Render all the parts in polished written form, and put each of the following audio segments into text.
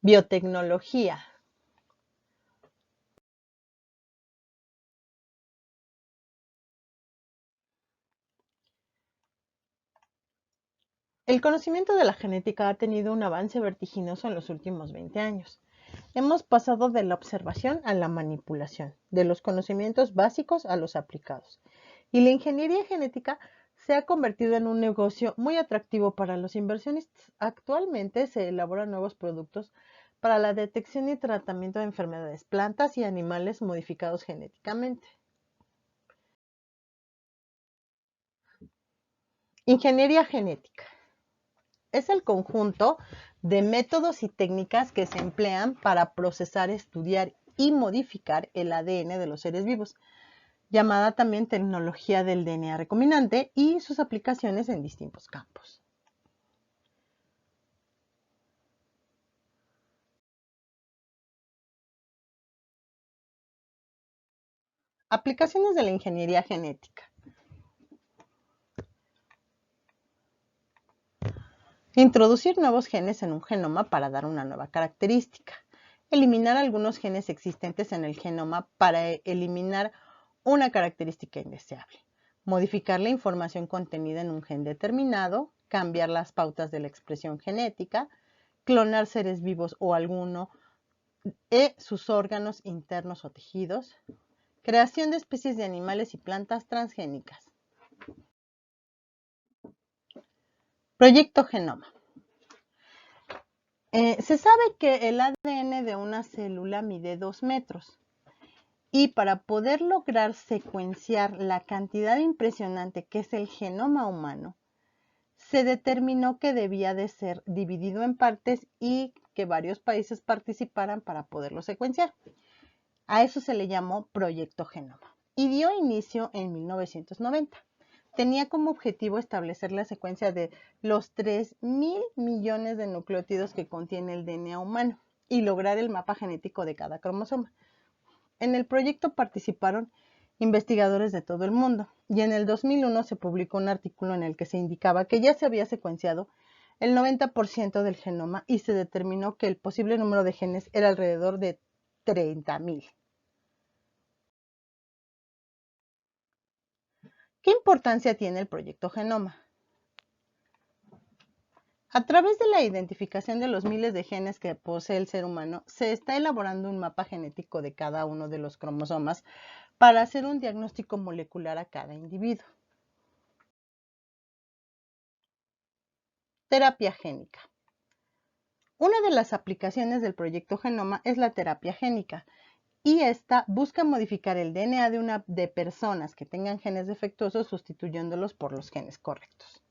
Biotecnología. El conocimiento de la genética ha tenido un avance vertiginoso en los últimos 20 años. Hemos pasado de la observación a la manipulación, de los conocimientos básicos a los aplicados. Y la ingeniería genética se ha convertido en un negocio muy atractivo para los inversionistas. Actualmente se elaboran nuevos productos para la detección y tratamiento de enfermedades, plantas y animales modificados genéticamente. Ingeniería genética es el conjunto de métodos y técnicas que se emplean para procesar, estudiar y modificar el ADN de los seres vivos, llamada también tecnología del DNA recombinante y sus aplicaciones en distintos campos. Aplicaciones de la ingeniería genética. Introducir nuevos genes en un genoma para dar una nueva característica. Eliminar algunos genes existentes en el genoma para eliminar una característica indeseable. Modificar la información contenida en un gen determinado. Cambiar las pautas de la expresión genética. Clonar seres vivos o alguno de sus órganos internos o tejidos. Creación de especies de animales y plantas transgénicas. Proyecto Genoma. Se sabe que el ADN de una célula mide 2 metros y para poder lograr secuenciar la cantidad impresionante que es el genoma humano, se determinó que debía de ser dividido en partes y que varios países participaran para poderlo secuenciar. A eso se le llamó Proyecto Genoma y dio inicio en 1990. Tenía como objetivo establecer la secuencia de los 3.000 millones de nucleótidos que contiene el DNA humano y lograr el mapa genético de cada cromosoma. En el proyecto participaron investigadores de todo el mundo y en el 2001 se publicó un artículo en el que se indicaba que ya se había secuenciado el 90% del genoma y se determinó que el posible número de genes era alrededor de 30.000. ¿Qué importancia tiene el proyecto Genoma? A través de la identificación de los miles de genes que posee el ser humano, se está elaborando un mapa genético de cada uno de los cromosomas para hacer un diagnóstico molecular a cada individuo. Terapia génica. Una de las aplicaciones del proyecto Genoma es la terapia génica y esta busca modificar el DNA de personas que tengan genes defectuosos sustituyéndolos por los genes correctos.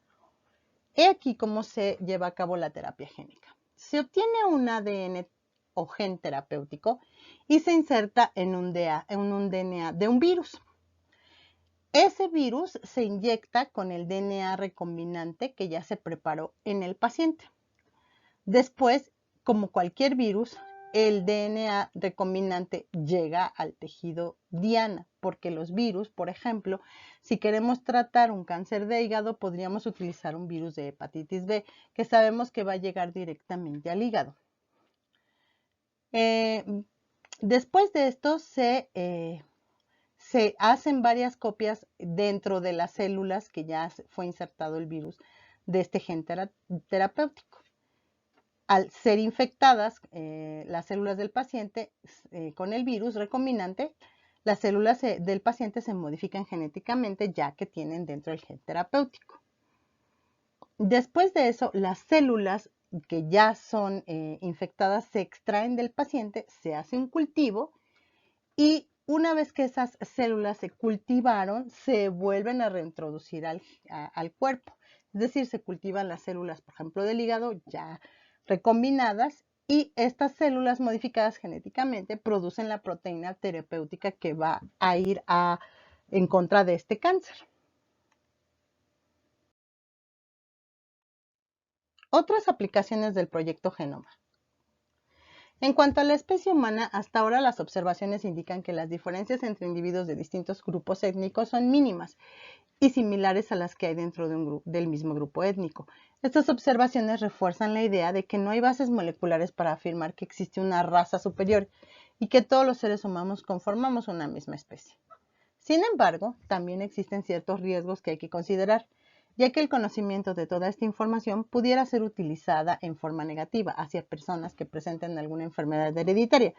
He aquí cómo se lleva a cabo la terapia génica. Se obtiene un ADN o gen terapéutico y se inserta en un DNA de un virus. Ese virus se inyecta con el DNA recombinante que ya se preparó en el paciente. Después, como cualquier virus, el DNA recombinante llega al tejido diana, porque los virus, por ejemplo, si queremos tratar un cáncer de hígado, podríamos utilizar un virus de hepatitis B, que sabemos que va a llegar directamente al hígado. Después de esto se hacen varias copias dentro de las células que ya fue insertado el virus de este gen terapéutico. Al ser infectadas las células del paciente con el virus recombinante, las células del paciente se modifican genéticamente ya que tienen dentro el gen terapéutico. Después de eso, las células que ya son infectadas se extraen del paciente, se hace un cultivo y una vez que esas células se cultivaron, se vuelven a reintroducir al cuerpo. Es decir, se cultivan las células, por ejemplo, del hígado ya recombinadas y estas células modificadas genéticamente producen la proteína terapéutica que va a ir en contra de este cáncer. Otras aplicaciones del proyecto Genoma. En cuanto a la especie humana, hasta ahora las observaciones indican que las diferencias entre individuos de distintos grupos étnicos son mínimas y similares a las que hay dentro del mismo grupo étnico. Estas observaciones refuerzan la idea de que no hay bases moleculares para afirmar que existe una raza superior y que todos los seres humanos conformamos una misma especie. Sin embargo, también existen ciertos riesgos que hay que considerar, ya que el conocimiento de toda esta información pudiera ser utilizada en forma negativa hacia personas que presenten alguna enfermedad hereditaria,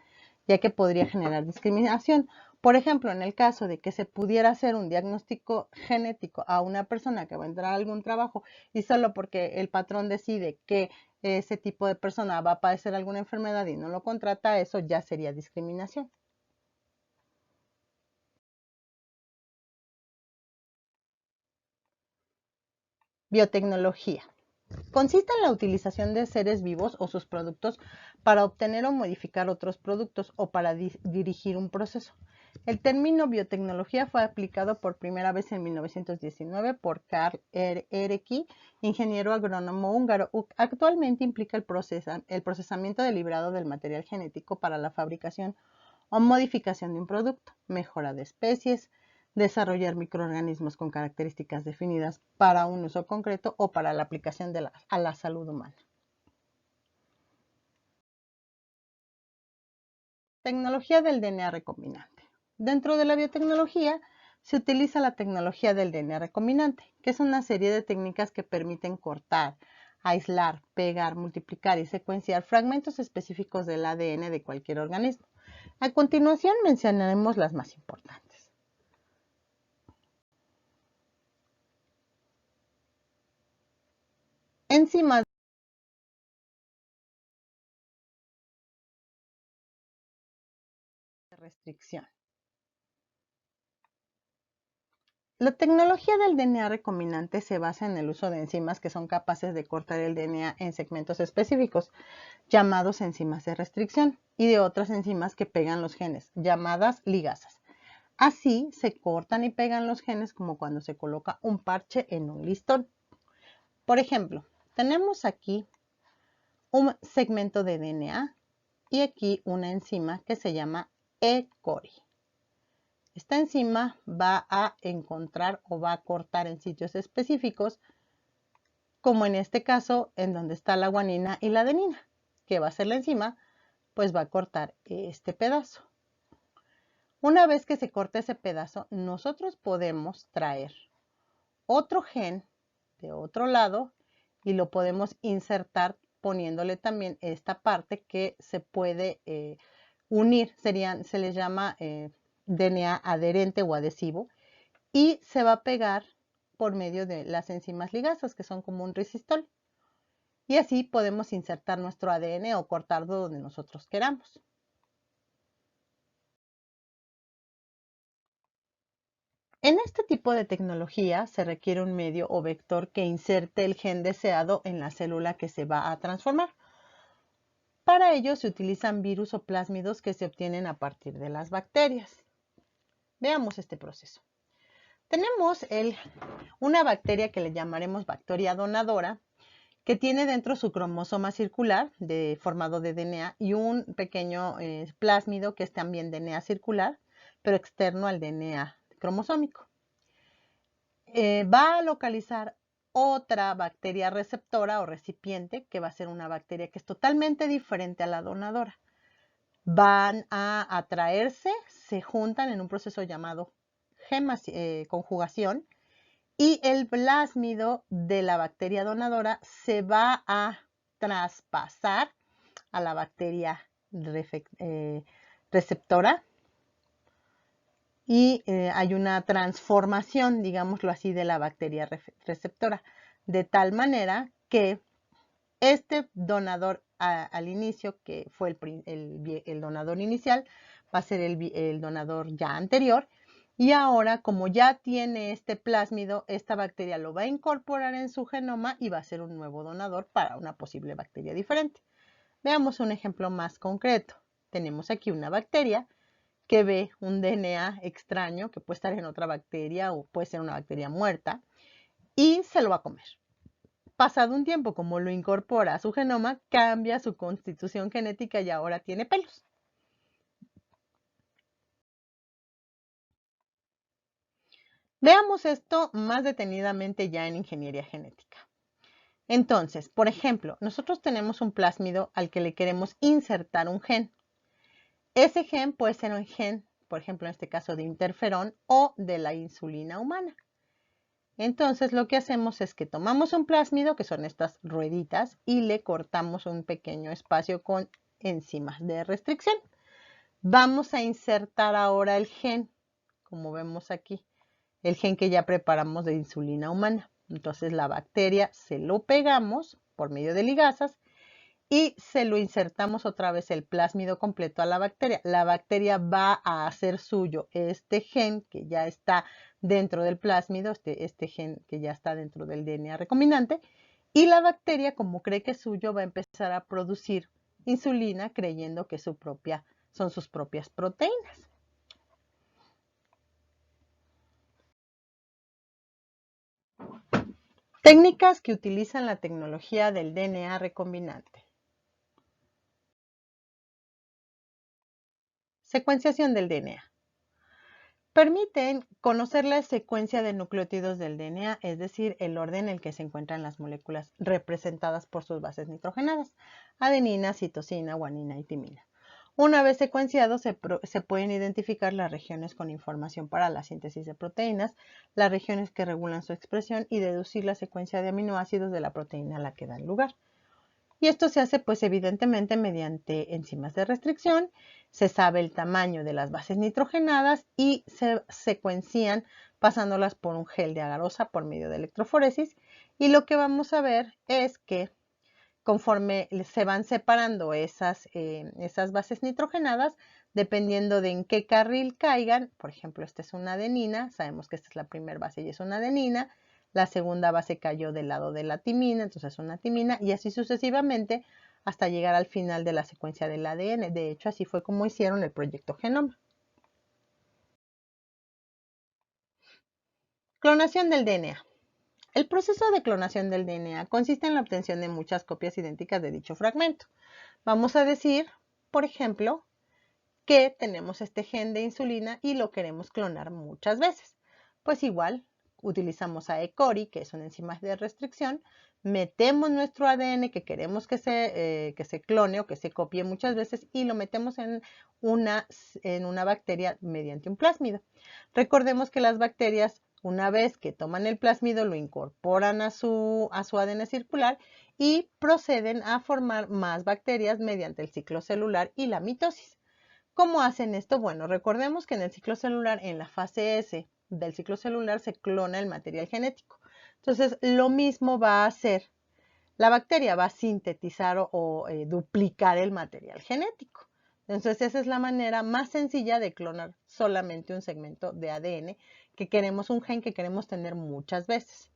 ya que podría generar discriminación. Por ejemplo, en el caso de que se pudiera hacer un diagnóstico genético a una persona que va a entrar a algún trabajo y solo porque el patrón decide que ese tipo de persona va a padecer alguna enfermedad y no lo contrata, eso ya sería discriminación. Biotecnología. Consiste en la utilización de seres vivos o sus productos para obtener o modificar otros productos o para dirigir un proceso. El término biotecnología fue aplicado por primera vez en 1919 por Karl Erecki, ingeniero agrónomo húngaro. Actualmente implica el procesamiento deliberado del material genético para la fabricación o modificación de un producto, mejora de especies, desarrollar microorganismos con características definidas para un uso concreto o para la aplicación a la salud humana. Tecnología del DNA recombinante. Dentro de la biotecnología se utiliza la tecnología del DNA recombinante, que es una serie de técnicas que permiten cortar, aislar, pegar, multiplicar y secuenciar fragmentos específicos del ADN de cualquier organismo. A continuación mencionaremos las más importantes. Enzimas de restricción. La tecnología del DNA recombinante se basa en el uso de enzimas que son capaces de cortar el DNA en segmentos específicos, llamados enzimas de restricción, y de otras enzimas que pegan los genes, llamadas ligasas. Así se cortan y pegan los genes como cuando se coloca un parche en un listón. Por ejemplo, tenemos aquí un segmento de DNA y aquí una enzima que se llama E-cori. Esta enzima va a encontrar o va a cortar en sitios específicos, como en este caso en donde está la guanina y la adenina. ¿Qué va a hacer la enzima? Pues va a cortar este pedazo. Una vez que se corta ese pedazo, nosotros podemos traer otro gen de otro lado y lo podemos insertar poniéndole también esta parte que se puede unir. Se les llama DNA adherente o adhesivo y se va a pegar por medio de las enzimas ligasas, que son como un resistol. Y así podemos insertar nuestro ADN o cortarlo donde nosotros queramos. En este tipo de tecnología se requiere un medio o vector que inserte el gen deseado en la célula que se va a transformar. Para ello se utilizan virus o plásmidos que se obtienen a partir de las bacterias. Veamos este proceso. Tenemos una bacteria que le llamaremos bacteria donadora, que tiene dentro su cromosoma circular formado de DNA y un pequeño plásmido que es también DNA circular, pero externo al DNA cromosómico. Va a localizar otra bacteria receptora o recipiente, que va a ser una bacteria que es totalmente diferente a la donadora. Van a atraerse, se juntan en un proceso llamado conjugación, y el plásmido de la bacteria donadora se va a traspasar a la bacteria receptora y hay una transformación, digámoslo así, de la bacteria receptora, de tal manera que este donador al inicio, que fue el donador inicial, va a ser el donador ya anterior. Y ahora, como ya tiene este plásmido, esta bacteria lo va a incorporar en su genoma y va a ser un nuevo donador para una posible bacteria diferente. Veamos un ejemplo más concreto. Tenemos aquí una bacteria que ve un DNA extraño que puede estar en otra bacteria o puede ser una bacteria muerta y se lo va a comer. pasado un tiempo, como lo incorpora a su genoma, cambia su constitución genética y ahora tiene pelos. Veamos esto más detenidamente ya en ingeniería genética. Entonces, por ejemplo, nosotros tenemos un plásmido al que le queremos insertar un gen. Ese gen puede ser un gen, por ejemplo, en este caso de interferón o de la insulina humana. Entonces, lo que hacemos es que tomamos un plásmido, que son estas rueditas, y le cortamos un pequeño espacio con enzimas de restricción. Vamos a insertar ahora el gen, como vemos aquí, el gen que ya preparamos de insulina humana. Entonces, la bacteria se lo pegamos por medio de ligasas y se lo insertamos otra vez el plásmido completo a la bacteria. La bacteria va a hacer suyo este gen que ya está dentro del plásmido, este gen que ya está dentro del DNA recombinante, y la bacteria, como cree que es suyo, va a empezar a producir insulina creyendo que son sus propias proteínas. Técnicas que utilizan la tecnología del DNA recombinante. Secuenciación del DNA. Permiten conocer la secuencia de nucleótidos del DNA, es decir, el orden en el que se encuentran las moléculas representadas por sus bases nitrogenadas, adenina, citosina, guanina y timina. Una vez secuenciados, se pueden identificar las regiones con información para la síntesis de proteínas, las regiones que regulan su expresión y deducir la secuencia de aminoácidos de la proteína a la que dan lugar. Y esto se hace pues evidentemente mediante enzimas de restricción, se sabe el tamaño de las bases nitrogenadas y se secuencian pasándolas por un gel de agarosa por medio de electroforesis. Y lo que vamos a ver es que conforme se van separando esas bases nitrogenadas, dependiendo de en qué carril caigan, por ejemplo, esta es una adenina, sabemos que esta es la primera base y es una adenina, la segunda base cayó del lado de la timina, entonces es una timina, y así sucesivamente hasta llegar al final de la secuencia del ADN. De hecho, así fue como hicieron el proyecto Genoma. Clonación del DNA. El proceso de clonación del DNA consiste en la obtención de muchas copias idénticas de dicho fragmento. Vamos a decir, por ejemplo, que tenemos este gen de insulina y lo queremos clonar muchas veces. Pues igual, utilizamos a E. coli, que es una enzima de restricción, metemos nuestro ADN que queremos que se clone o que se copie muchas veces y lo metemos en una bacteria mediante un plásmido. Recordemos que las bacterias, una vez que toman el plásmido, lo incorporan a su ADN circular y proceden a formar más bacterias mediante el ciclo celular y la mitosis. ¿Cómo hacen esto? Bueno, recordemos que en el ciclo celular, en la fase S del ciclo celular, se clona el material genético. Entonces, lo mismo va a hacer la bacteria, va a sintetizar o duplicar el material genético. Entonces, esa es la manera más sencilla de clonar solamente un segmento de ADN que queremos, un gen que queremos tener muchas veces.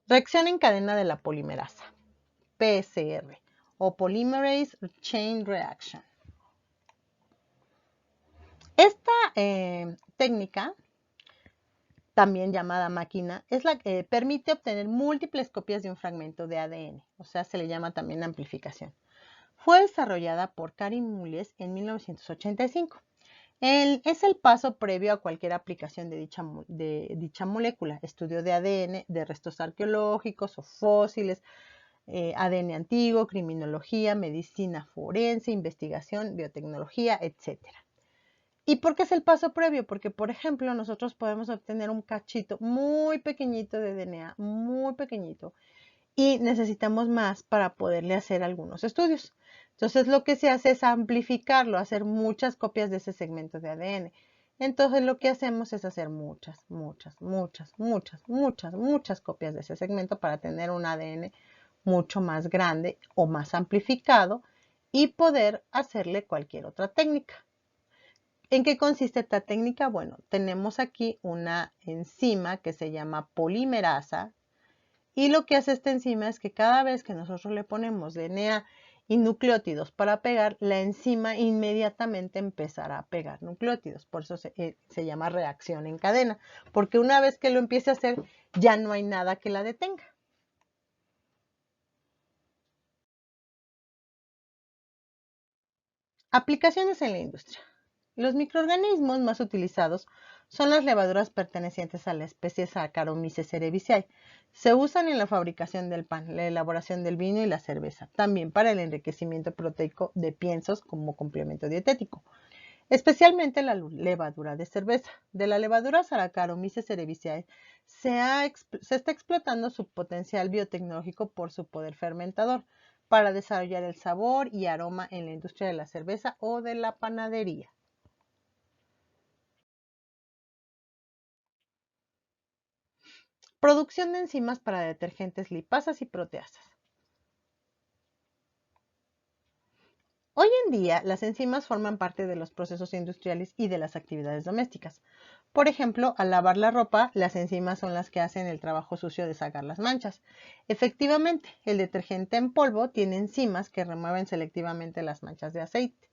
Reacción en cadena de la polimerasa, PCR, o Polymerase Chain Reaction. Esta técnica, también llamada máquina, es la que permite obtener múltiples copias de un fragmento de ADN, o sea, se le llama también amplificación. Fue desarrollada por Karim Mullies en 1985. Es el paso previo a cualquier aplicación de dicha molécula, estudio de ADN, de restos arqueológicos o fósiles, ADN antiguo, criminología, medicina forense, investigación, biotecnología, etc. ¿Y por qué es el paso previo? Porque, por ejemplo, nosotros podemos obtener un cachito muy pequeñito de DNA, muy pequeñito, y necesitamos más para poderle hacer algunos estudios. Entonces, lo que se hace es amplificarlo, hacer muchas copias de ese segmento de ADN. Entonces, lo que hacemos es hacer muchas copias de ese segmento para tener un ADN mucho más grande o más amplificado y poder hacerle cualquier otra técnica. ¿En qué consiste esta técnica? Bueno, tenemos aquí una enzima que se llama polimerasa y lo que hace esta enzima es que cada vez que nosotros le ponemos DNA y nucleótidos para pegar, la enzima inmediatamente empezará a pegar nucleótidos. Por eso se llama reacción en cadena, porque una vez que lo empiece a hacer, ya no hay nada que la detenga. Aplicaciones en la industria. Los microorganismos más utilizados son las levaduras pertenecientes a la especie Saccharomyces cerevisiae. Se usan en la fabricación del pan, la elaboración del vino y la cerveza, también para el enriquecimiento proteico de piensos como complemento dietético, especialmente la levadura de cerveza. De la levadura Saccharomyces cerevisiae se está explotando su potencial biotecnológico por su poder fermentador para desarrollar el sabor y aroma en la industria de la cerveza o de la panadería. Producción de enzimas para detergentes, lipasas y proteasas. Hoy en día, las enzimas forman parte de los procesos industriales y de las actividades domésticas. Por ejemplo, al lavar la ropa, las enzimas son las que hacen el trabajo sucio de sacar las manchas. Efectivamente, el detergente en polvo tiene enzimas que remueven selectivamente las manchas de aceite,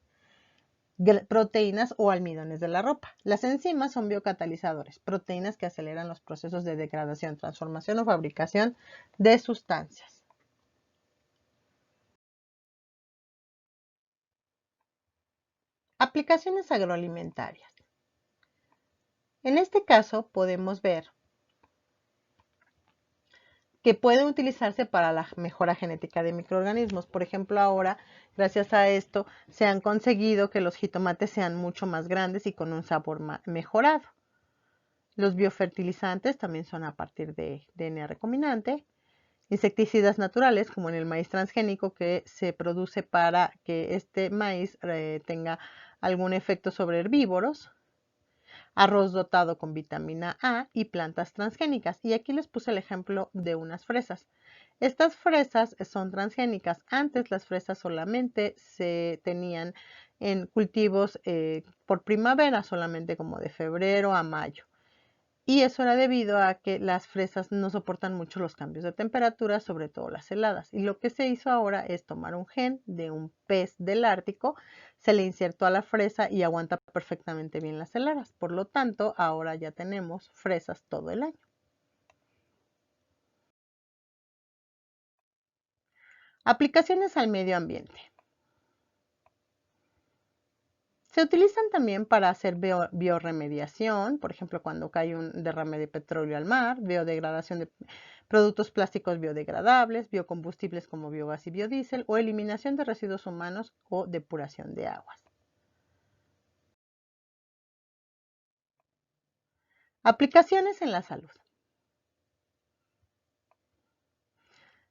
proteínas o almidones de la ropa. Las enzimas son biocatalizadores, proteínas que aceleran los procesos de degradación, transformación o fabricación de sustancias. Aplicaciones agroalimentarias. En este caso podemos ver que pueden utilizarse para la mejora genética de microorganismos. Por ejemplo, ahora, gracias a esto, se han conseguido que los jitomates sean mucho más grandes y con un sabor mejorado. Los biofertilizantes también son a partir de DNA recombinante. Insecticidas naturales, como en el maíz transgénico, que se produce para que este maíz tenga algún efecto sobre herbívoros. Arroz dotado con vitamina A y plantas transgénicas. Y aquí les puse el ejemplo de unas fresas. Estas fresas son transgénicas. Antes las fresas solamente se tenían en cultivos por primavera, solamente como de febrero a mayo. Y eso era debido a que las fresas no soportan mucho los cambios de temperatura, sobre todo las heladas. Y lo que se hizo ahora es tomar un gen de un pez del Ártico, se le insertó a la fresa y aguanta perfectamente bien las heladas. Por lo tanto, ahora ya tenemos fresas todo el año. Aplicaciones al medio ambiente. Se utilizan también para hacer bioremediación, por ejemplo, cuando cae un derrame de petróleo al mar, biodegradación de productos plásticos biodegradables, biocombustibles como biogás y biodiesel, o eliminación de residuos humanos o depuración de aguas. Aplicaciones en la salud.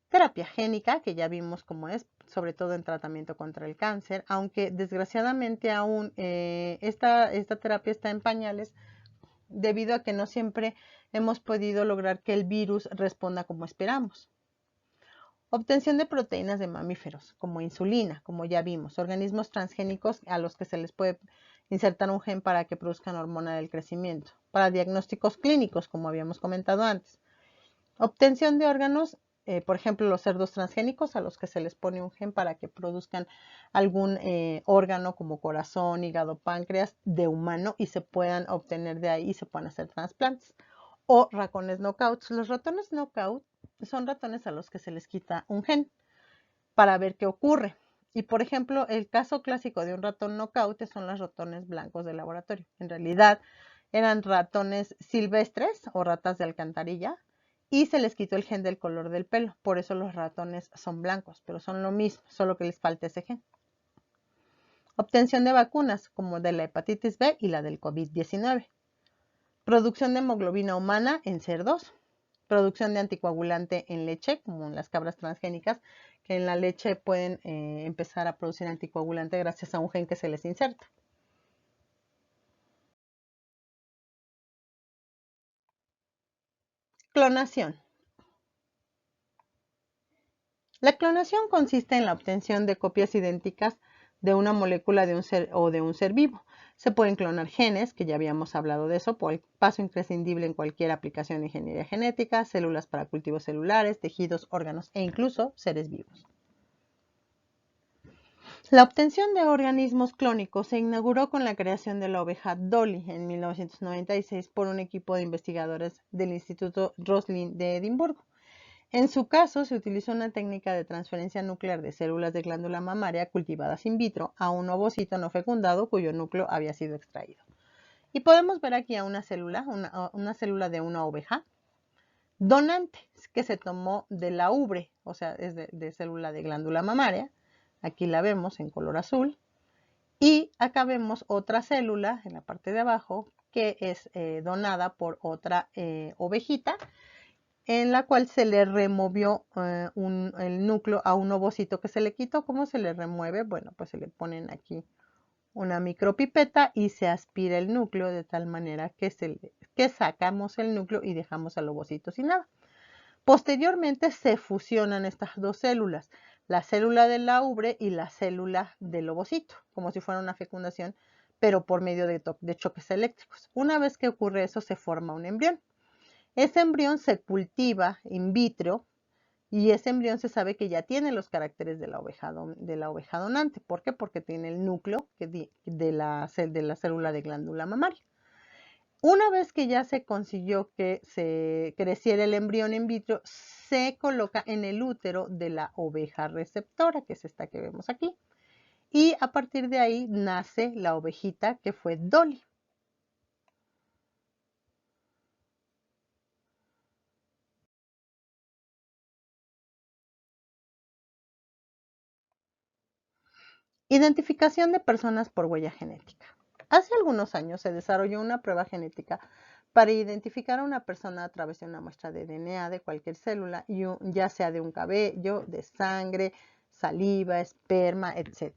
Terapia génica, que ya vimos cómo es, sobre todo en tratamiento contra el cáncer, aunque desgraciadamente aún esta terapia está en pañales debido a que no siempre hemos podido lograr que el virus responda como esperamos. Obtención de proteínas de mamíferos, como insulina, como ya vimos, organismos transgénicos a los que se les puede insertar un gen para que produzcan hormona del crecimiento, para diagnósticos clínicos, como habíamos comentado antes. Obtención de órganos, por ejemplo, los cerdos transgénicos a los que se les pone un gen para que produzcan algún órgano como corazón, hígado, páncreas de humano y se puedan obtener de ahí y se puedan hacer trasplantes. O ratones knockouts. Los ratones knockout son ratones a los que se les quita un gen para ver qué ocurre. Y por ejemplo, el caso clásico de un ratón knockout son los ratones blancos de laboratorio. En realidad eran ratones silvestres o ratas de alcantarilla y se les quitó el gen del color del pelo. Por eso los ratones son blancos, pero son lo mismo, solo que les falta ese gen. Obtención de vacunas, como de la hepatitis B y la del COVID-19. Producción de hemoglobina humana en cerdos. Producción de anticoagulante en leche, como en las cabras transgénicas, que en la leche pueden empezar a producir anticoagulante gracias a un gen que se les inserta. Clonación. La clonación consiste en la obtención de copias idénticas de una molécula de un ser o de un ser vivo. Se pueden clonar genes, que ya habíamos hablado de eso, por el paso imprescindible en cualquier aplicación de ingeniería genética, células para cultivos celulares, tejidos, órganos e incluso seres vivos. La obtención de organismos clónicos se inauguró con la creación de la oveja Dolly en 1996 por un equipo de investigadores del Instituto Roslin de Edimburgo. En su caso, se utilizó una técnica de transferencia nuclear de células de glándula mamaria cultivadas in vitro a un ovocito no fecundado cuyo núcleo había sido extraído. Y podemos ver aquí a una célula de una oveja donante que se tomó de la ubre, o sea, es de célula de glándula mamaria. Aquí la vemos en color azul. Y acá vemos otra célula en la parte de abajo que es donada por otra ovejita, en la cual se le removió el núcleo a un ovocito que se le quitó. ¿Cómo se le remueve? Bueno, pues se le ponen aquí una micropipeta y se aspira el núcleo de tal manera que sacamos el núcleo y dejamos al ovocito sin nada. Posteriormente se fusionan estas dos células, la célula de la ubre y la célula del ovocito, como si fuera una fecundación, pero por medio de choques eléctricos. Una vez que ocurre eso, se forma un embrión. Ese embrión se cultiva in vitro y ese embrión se sabe que ya tiene los caracteres de la oveja donante. ¿Por qué? Porque tiene el núcleo de la célula de glándula mamaria. Una vez que ya se consiguió que se creciera el embrión in vitro, se coloca en el útero de la oveja receptora, que es esta que vemos aquí. Y a partir de ahí nace la ovejita que fue Dolly. Identificación de personas por huella genética. Hace algunos años se desarrolló una prueba genética para identificar a una persona a través de una muestra de DNA de cualquier célula, ya sea de un cabello, de sangre, saliva, esperma, etc.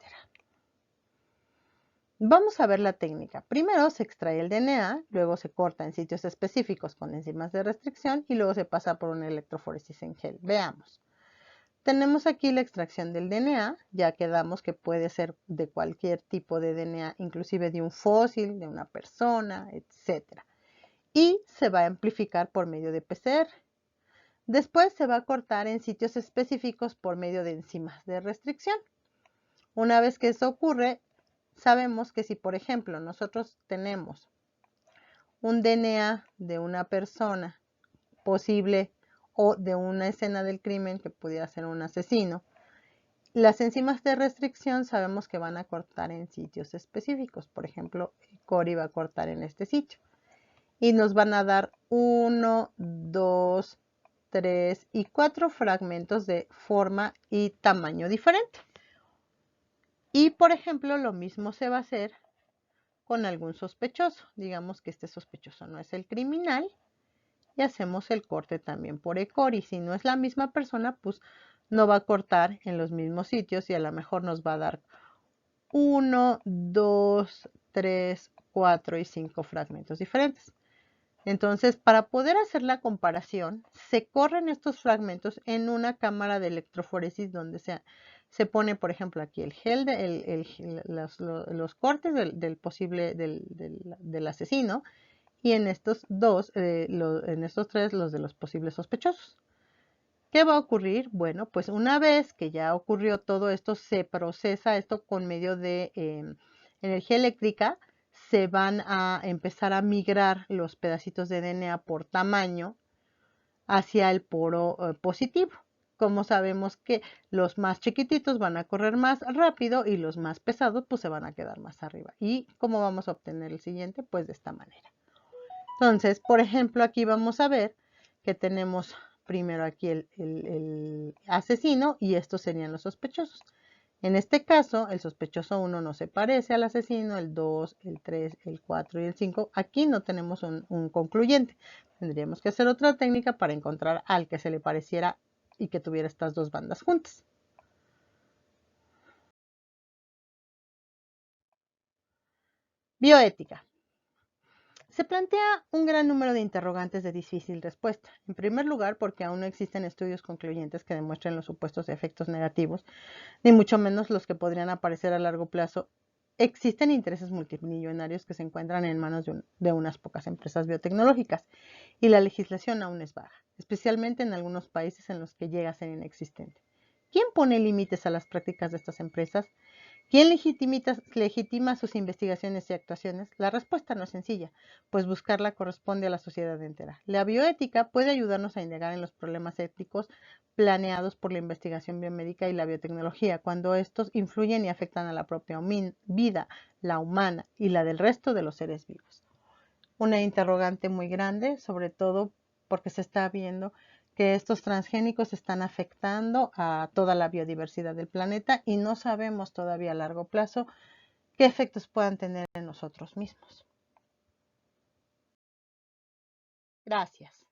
Vamos a ver la técnica. Primero se extrae el DNA, luego se corta en sitios específicos con enzimas de restricción y luego se pasa por una electroforesis en gel. Veamos. Tenemos aquí la extracción del DNA, ya quedamos que puede ser de cualquier tipo de DNA, inclusive de un fósil, de una persona, etc. Y se va a amplificar por medio de PCR. Después se va a cortar en sitios específicos por medio de enzimas de restricción. Una vez que eso ocurre, sabemos que si, por ejemplo, nosotros tenemos un DNA de una persona posible o de una escena del crimen que pudiera ser un asesino, las enzimas de restricción sabemos que van a cortar en sitios específicos. Por ejemplo, Cori va a cortar en este sitio. Y nos van a dar 1, 2, 3 y 4 fragmentos de forma y tamaño diferente. Y, por ejemplo, lo mismo se va a hacer con algún sospechoso. Digamos que este sospechoso no es el criminal. Y hacemos el corte también por ECORI. Si no es la misma persona, pues no va a cortar en los mismos sitios y a lo mejor nos va a dar 1, 2, 3, 4 y 5 fragmentos diferentes. Entonces, para poder hacer la comparación, se corren estos fragmentos en una cámara de electroforesis donde se pone, por ejemplo, aquí el gel, los cortes del posible del asesino, y en estos en estos tres, los de los posibles sospechosos. ¿Qué va a ocurrir? Bueno, pues una vez que ya ocurrió todo esto, se procesa esto con medio de energía eléctrica. Se van a empezar a migrar los pedacitos de DNA por tamaño hacia el poro positivo. Como sabemos que los más chiquititos van a correr más rápido y los más pesados pues se van a quedar más arriba. ¿Y cómo vamos a obtener el siguiente? Pues de esta manera. Entonces, por ejemplo, aquí vamos a ver que tenemos primero aquí el asesino y estos serían los sospechosos. En este caso, el sospechoso 1 no se parece al asesino, el 2, el 3, el 4 y el 5. Aquí no tenemos un concluyente. Tendríamos que hacer otra técnica para encontrar al que se le pareciera y que tuviera estas dos bandas juntas. Bioética. Se plantea un gran número de interrogantes de difícil respuesta. En primer lugar, porque aún no existen estudios concluyentes que demuestren los supuestos efectos negativos, ni mucho menos los que podrían aparecer a largo plazo. Existen intereses multimillonarios que se encuentran en manos de unas pocas empresas biotecnológicas y la legislación aún es vaga, especialmente en algunos países en los que llega a ser inexistente. ¿Quién pone límites a las prácticas de estas empresas? ¿Quién legitima sus investigaciones y actuaciones? La respuesta no es sencilla, pues buscarla corresponde a la sociedad entera. La bioética puede ayudarnos a indagar en los problemas éticos planeados por la investigación biomédica y la biotecnología, cuando estos influyen y afectan a la propia vida, la humana y la del resto de los seres vivos. Una interrogante muy grande, sobre todo porque se está viendo que estos transgénicos están afectando a toda la biodiversidad del planeta y no sabemos todavía a largo plazo qué efectos puedan tener en nosotros mismos. Gracias.